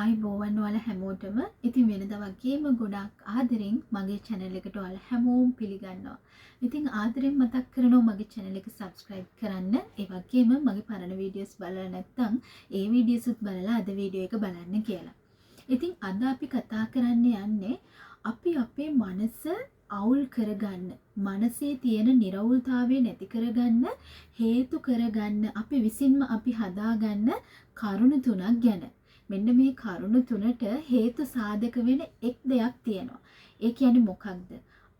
ආයිබෝවන් ඔයාලා හැමෝටම. ඉතින් වෙනදා වගේම ගොඩාක් ආදරෙන් මගේ channel එකට ඔයාලා හැමෝම පිළිගන්නවා. ඉතින් ආදරෙන් මතක් කරනවා මගේ channel එක subscribe කරන්න. ඒ වගේම මගේ පරණ videos බලලා නැත්නම් ඒ videos උත් බලලා අද video එක බලන්න කියලා. ඉතින් අද අපි කතා කරන්න යන්නේ අපි අපේ මනස අවුල් කරගන්න, මනසේ තියෙන නිරවුල්තාවය නැති කරගන්න, හේතු කරගන්න අපි විසින්ම අපි හදාගන්න කරුණු තුනක් ගැන. මෙන්න මේ කරුණු තුනට හේතු සාධක වෙන එක් දෙයක් තියෙනවා. ඒ කියන්නේ මොකක්ද?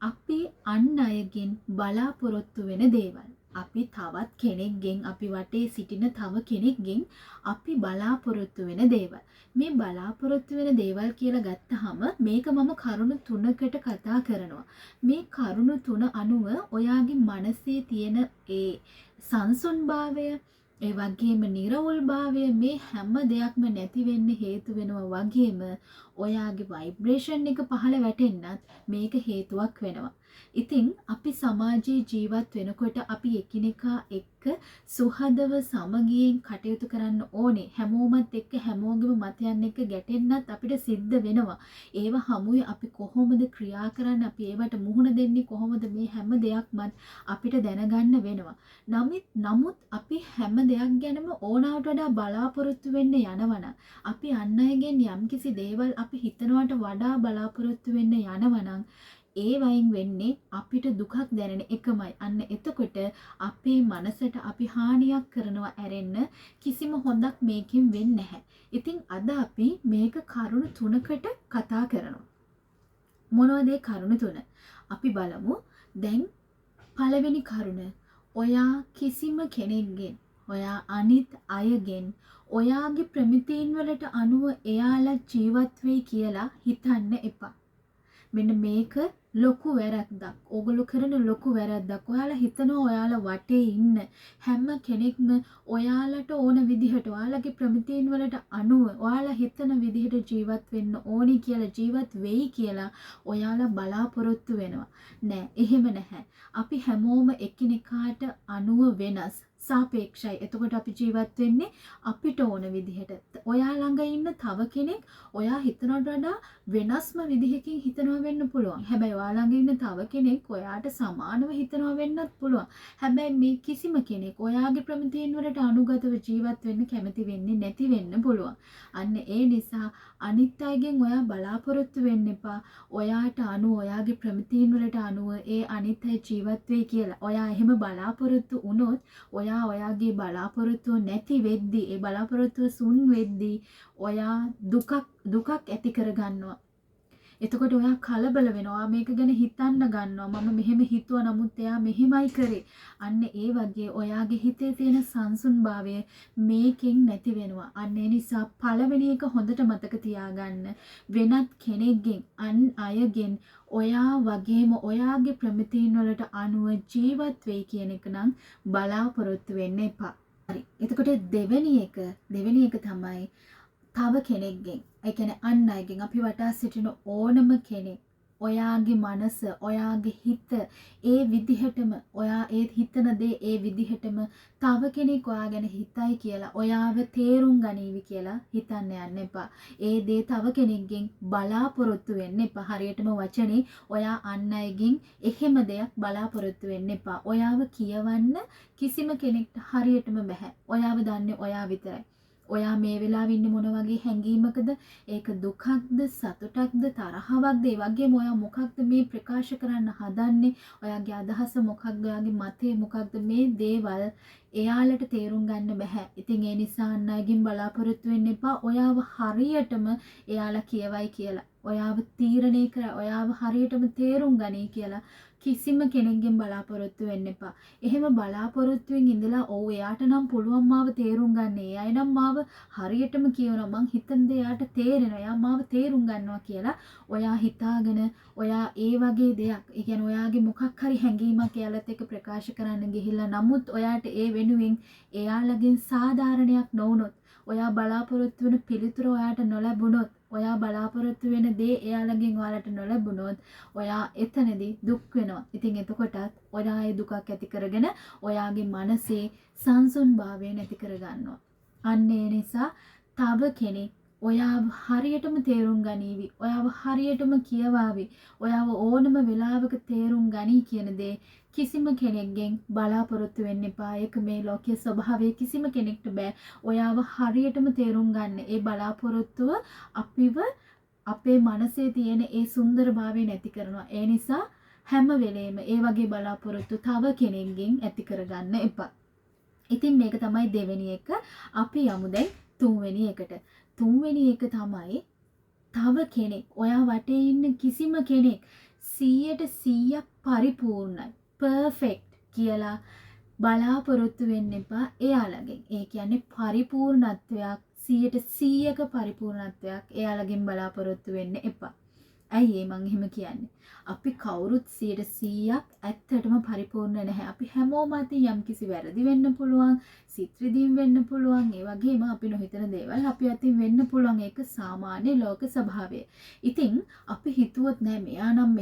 අපි අන් අයගෙන් බලාපොරොත්තු වෙන දේවල්. අපි තවත් කෙනෙක්ගෙන්, අපි වටේ සිටින තව කෙනෙක්ගෙන් අපි බලාපොරොත්තු වෙන දේවල්. මේ බලාපොරොත්තු වෙන දේවල් කියලා ගත්තාම මේක මම කරුණු තුනකට කතා කරනවා. මේ කරුණු තුන අනුව ඔයාගේ මනසේ තියෙන ඒ සංසුන්භාවය, ඒ වගේම නිර්වුල්භාවය, මේ හැම දෙයක්ම නැති වෙන්න හේතු වෙනවා. වගේම ඔයාගේ ভাইබ්‍රේෂන් එක පහළ වැටෙන්නත් මේක හේතුවක් වෙනවා. ඉතින් අපි සමාජයේ ජීවත් වෙනකොට අපි එකිනෙකා එක්ක සුහදව සමගියෙන් කටයුතු කරන්න ඕනේ. හැමෝමත් එක්ක හැමෝගෙම මතයන් එක්ක ගැටෙන්නත් අපිට සිද්ධ වෙනවා. ඒව හමුවේ අපි කොහොමද ක්‍රියා කරන්නේ, අපි ඒවට මුහුණ දෙන්නේ කොහොමද, මේ හැම දෙයක්මත් අපිට දැනගන්න වෙනවා. නමුත් අපි හැම දෙයක් ගැනම ඕනාවට වඩා බලාපොරොත්තු වෙන්න යනවනම්, අපි අන් අයගෙන් යම්කිසි දේවල් අපි හිතනවට වඩා බලාපොරොත්තු වෙන්න යනවනම් ඒ වයින් වෙන්නේ අපිට දුකක් දැනෙන එකමයි. අන්න එතකොට අපේ මනසට අපි හානියක් කරනවා ඇරෙන්න කිසිම හොඳක් මේකෙන් වෙන්නේ නැහැ. ඉතින් අද අපි මේක කරුණු තුනකට කතා කරනවා. මොනවද ඒ කරුණු තුන? අපි බලමු. දැන් පළවෙනි කරුණ, ඔයා කිසිම කෙනෙක්ගෙන්, ඔයා අනිත් අයගෙන් ඔයාගේ ප්‍රමිතීන් වලට අනුව එයාලා ජීවත් වෙයි කියලා හිතන්න එපා. මෙන්න මේක ලොකු වැරද්දක්. ඕගොල්ලෝ කරන ලොකු වැරද්දක්. ඔයාලා හිතනවා ඔයාලා වටේ ඉන්න හැම කෙනෙක්ම ඔයාලට ඕන විදිහට, ඔයාලගේ ප්‍රමිතීන් වලට අනුව ඔයාලා හිතන විදිහට ජීවත් වෙන්න ඕනි කියලා, ජීවත් වෙයි කියලා ඔයාලා බලාපොරොත්තු වෙනවා. නෑ, එහෙම නැහැ. අපි හැමෝම එකිනෙකාට අනුව වෙනස්, සාපේක්ෂයි. එතකොට අපි ජීවත් වෙන්නේ අපිට ඕන විදිහට. ඔයා ළඟ ඉන්න තව කෙනෙක් ඔයා හිතනට වඩා වෙනස්ම විදිහකින් හිතනවා වෙන්න පුළුවන්. හැබැයි ඔයා ළඟ ඉන්න තව කෙනෙක් ඔයාට සමානව හිතනවා වෙන්නත් පුළුවන්. හැබැයි මේ කිසිම කෙනෙක් ඔයාගේ ප්‍රමිතීන් වලට අනුගතව ජීවත් වෙන්න කැමති වෙන්නේ නැති වෙන්න පුළුවන්. අන්න ඒ නිසා අනිත් අයගෙන් ඔයා බලාපොරොත්තු වෙන්න එපා. ඔයාට අනුව, ඔයාගේ ප්‍රමිතීන් වලට අනුව ඒ අනිත් අය ජීවත් වෙයි කියලා. ඔයා එහෙම බලාපොරොත්තු වුණොත් ඔයාගේ බලාපොරොත්තුව නැති වෙද්දී, ඒ බලාපොරොත්තුව සුන් වෙද්දී ඔයා දුකක් ඇති කරගන්නවා. එතකොට ඔයා කලබල වෙනවා. මේක ගැන හිතන්න ගන්නවා. මම මෙහෙම හිතුවා නමුත් එයා මෙහෙමයි කරේ. අන්න ඒ වගේ ඔයාගේ හිතේ තියෙන සංසුන්භාවය මේකෙන් නැති වෙනවා. අන්න ඒ නිසා පළවෙනි එක හොඳට මතක තියාගන්න. වෙනත් කෙනෙක්ගෙන්, අන් අයගෙන් ඔයා වගේම ඔයාගේ ප්‍රමිතීන් වලට අනුව ජීවත් වෙයි කියන එක නම් බලාපොරොත්තු වෙන්න එපා. හරි. එතකොට දෙවෙනි එක තමයි තව කෙනෙක්ගෙන්, ඒ කියන්නේ අන් අයගෙන්, අපි වටා සිටින ඕනම කෙනෙක් ඔයාගේ මනස, ඔයාගේ හිත ඒ විදිහටම, ඔයා ඒ හිතන දේ ඒ විදිහටම තව කෙනෙක් ඔයා ගැන හිතයි කියලා ඔයාව තේරුම් ගනීවි කියලා හිතන්න යන්න එපා. ඒ දේ තව කෙනෙක්ගෙන් බලාපොරොත්තු වෙන්න එපා. හරියටම වචනේ ඔයා අන් අයගෙන් එහෙම දෙයක් බලාපොරොත්තු වෙන්න එපා. ඔයාව කියවන්න කිසිම කෙනෙක්ට හරියටම බෑ. ඔයාව දන්නේ ඔයා විතරයි. ඔයා මේ වෙලාවේ ඉන්නේ මොන වගේ හැඟීමකද? ඒක දුකක්ද, සතුටක්ද, තරහවක්ද? ඒ වගේම ඔයා මොකක්ද මේ ප්‍රකාශ කරන්න හදන්නේ? ඔයාගේ අදහස මොකක්ද? ඔයාගේ මතය මොකක්ද? මේ දේවල් එයාලට තේරුම් ගන්න බෑ. ඉතින් ඒ නිසා අන් අයගෙන් බලාපොරොත්තු වෙන්න එපා. ඔයාව හරියටම එයාලා කියවයි කියලා, ඔයාව තීරණය කර, ඔයාව හරියටම තේරුම් ගනී කියලා කිසිම කෙනෙක්ගෙන් බලාපොරොත්තු වෙන්න එපා. එහෙම බලාපොරොත්තුෙන් ඉඳලා ඔව් එයාට නම් පුළුවන් මාව තේරුම් ගන්න. ඒ අය නම් මාව හරියටම කියනවා. මං හිතන දේ එයාට තේරෙනවා. එයා මාව තේරුම් ගන්නවා කියලා ඔයා හිතාගෙන ඔයා ඒ වගේ දෙයක්, ඒ කියන්නේ ඔයාගේ මොකක් හරි හැඟීමක් එයාලත් එක්ක ප්‍රකාශ කරන්න ගිහිල්ලා නමුත් ඔයාට ඒ වෙනුවෙන් එයාලගෙන් සාධාරණයක් නොවුනොත්, ඔයා බලාපොරොත්තු වෙන පිළිතුර ඔයාට නොලැබුණොත්, ඔයා බලාපොරොත්තු වෙන දේ එයාලගෙන් ඔයාලට නොලැබුණොත් ඔයා එතනදී දුක් වෙනවා. ඉතින් එතකොටත් ඔයා ඒ දුකක් ඇති කරගෙන ඔයාගේ මනසේ සංසුන්භාවය නැති කරගන්නවා. අන්න ඒ නිසා තව කෙනෙක් ඔයාව හරියටම තේරුම් ගනීවි. ඔයාව හරියටම කියවාවි. ඔයාව ඕනම වෙලාවක තේරුම් ගනී කියන දේ කිසිම කෙනෙක්ගෙන් බලාපොරොත්තු වෙන්න එපා. ඒක මේ ලෝකයේ ස්වභාවය කිසිම කෙනෙක්ට බෑ. ඔයාව හරියටම තේරුම් ගන්න. ඒ බලාපොරොත්තුව අපිව අපේ මනසේ තියෙන ඒ සුන්දරභාවය නැති කරනවා. ඒ නිසා හැම වෙලේම ඒ වගේ බලාපොරොත්තු තව කෙනෙක්ගෙන් ඇති කරගන්න එපා. ඉතින් මේක තමයි දෙවෙනි එක. අපි යමු දැන් තුන්වෙනි එකට. තුන්වෙනි එක තමයි තව කෙනෙක් ඔයා වටේ ඉන්න කිසිම කෙනෙක් 100% පරිපූර්ණයි පර්ෆෙක්ට් කියලා බලාපොරොත්තු වෙන්න එපා එයාලගෙන්. ඒ කියන්නේ පරිපූර්ණත්වයක් 100%ක පරිපූර්ණත්වයක් එයාලගෙන් බලාපොරොත්තු වෙන්න එපා. ඇයි ඒ මං එහෙම කියන්නේ? අපි කවුරුත් 100%ක් ඇත්තටම පරිපූර්ණ නැහැ. අපි හැමෝම අතින් යම්කිසි වැරදි වෙන්න පුළුවන්, සිත් රිදීම් වෙන්න පුළුවන්. ඒ වගේම අපි නොහිතන දේවල් අපි අතින් වෙන්න පුළුවන්. ඒක සාමාන්‍ය ලෝක ස්වභාවය. ඉතින් අපි හිතුවොත් නෑ මෙයා නම්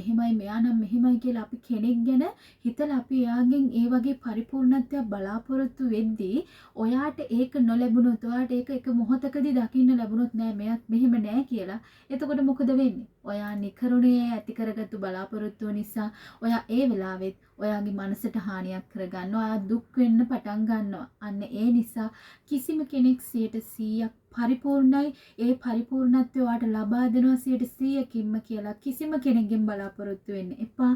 මෙහෙමයි කියලා අපි කෙනෙක් ගැන හිතලා අපි එයාගෙන් ඒ වගේ පරිපූර්ණත්වයක් බලාපොරොත්තු වෙද්දී ඔයාට ඒක නොලැබුණොත්, ඔයාට ඒක එක මොහොතකදී දකින්න ලැබුණොත් නෑ මෙයාත් මෙහෙම නෑ කියලා. එතකොට මොකද වෙන්නේ? ඔයා නිකරුණේ ඇති කරගත්තු බලාපොරොත්තුව නිසා ඔයා ඒ වෙලාවෙත් ඔයාගේ මනසට හානියක් කරගන්නවා. ඔයා දුක් වෙන්න පටන් ගන්නවා. අන්න ඒ නිසා කිසිම කෙනෙක් 100%ක් පරිපූර්ණයි. ඒ පරිපූර්ණත්වය ඔයාට ලබා දෙනවා 100%කින්ම කියලා කිසිම කෙනෙක්ගෙන් බලාපොරොත්තු වෙන්න එපා.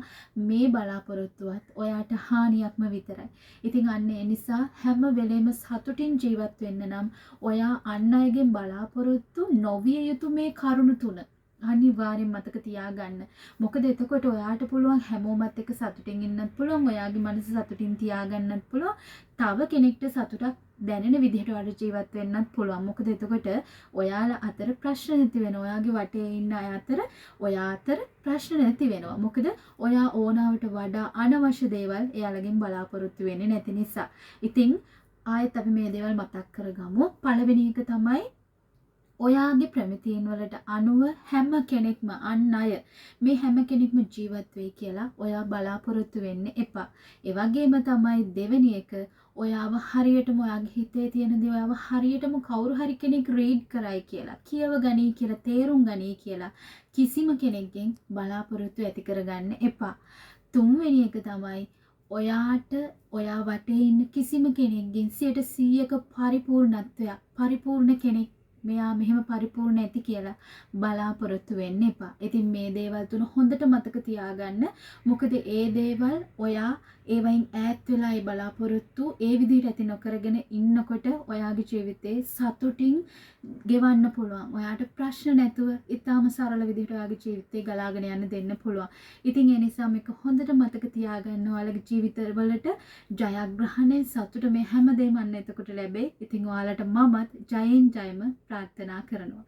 මේ බලාපොරොත්තුවත් ඔයාට හානියක්ම විතරයි. ඉතින් අන්න ඒ නිසා හැම වෙලේම සතුටින් ජීවත් වෙන්න නම් ඔයා අන් අයගෙන් බලාපොරොත්තු නොවිය යුතු මේ කරුණු තුන අනිවාර්යෙන් මතක තියාගන්න. මොකද එතකොට ඔයාට පුළුවන් හැමෝමත් එක්ක සතුටින් ඉන්නත් පුළුවන්. ඔයාගේ මනස සතුටින් තියාගන්නත් පුළුවන්. තව කෙනෙක්ට සතුටක් දැනෙන විදිහට ඔයාලට ජීවත් වෙන්නත් පුළුවන්. මොකද එතකොට ඔයාලා අතර ප්‍රශ්න නැති වෙනවා. ඔයාගේ වටේ ඉන්න අය අතර ඔයා අතර ප්‍රශ්න නැති වෙනවා. මොකද ඔයා ඕනාවට වඩා අනවශ්‍ය දේවල් එයාලගෙන් බලාපොරොත්තු වෙන්නේ නැති නිසා. ඉතින් ආයෙත් අපි මේ දේවල් මතක් කරගමු. පළවෙනි එක තමයි ඔයාගේ ප්‍රමිතීන් වලට අනුව හැම කෙනෙක්ම අන් අය මේ හැම කෙනෙක්ම ජීවත් වෙයි කියලා ඔයා බලාපොරොත්තු වෙන්න එපා. ඒ වගේම තමයි දෙවෙනි එක ඔයාව හරියටම ඔයාගේ හිතේ තියෙන දේ ඔයාව හරියටම කවුරු හරි කෙනෙක් රීඩ් කරයි කියලා, කියව ගනී කියලා, තේරුම් ගනී කියලා කිසිම කෙනෙක්ගෙන් බලාපොරොත්තු ඇති කරගන්න එපා. තුන්වෙනි එක තමයි ඔයාට ඔයා වටේ ඉන්න කිසිම කෙනෙක්ගෙන් 100%ක පරිපූර්ණත්වයක් පරිපූර්ණ කෙනෙක් මෙයා මෙහෙම පරිපූර්ණ ඇති කියලා බලාපොරොත්තු වෙන්න එපා. ඉතින් මේ දේවල් තුන හොඳට මතක තියාගන්න. මොකද ඒ දේවල් ඔයා ඒවයින් ඈත් වෙලා ඒ බලාපොරොත්තු ඒ විදිහට ඇති නොකරගෙන ඉන්නකොට ඔයාගේ ජීවිතේ සතුටින් ගෙවන්න පුළුවන්. ඔයාට ප්‍රශ්න නැතුව ඊටාම සරල විදිහට ඔයාගේ ජීවිතේ ගලාගෙන යන්න දෙන්න පුළුවන්. ඉතින් ඒ නිසා මේක හොඳට මතක තියාගන්න. ඔයාලගේ ජීවිතවලට ජයග්‍රහණය සතුට මේ හැම දෙයක්ම අන්න එතකොට ලැබෙයි. ඉතින් ඔයාලට මමත් ජයෙන් ජයම ප්‍රාර්ථනා කරනවා.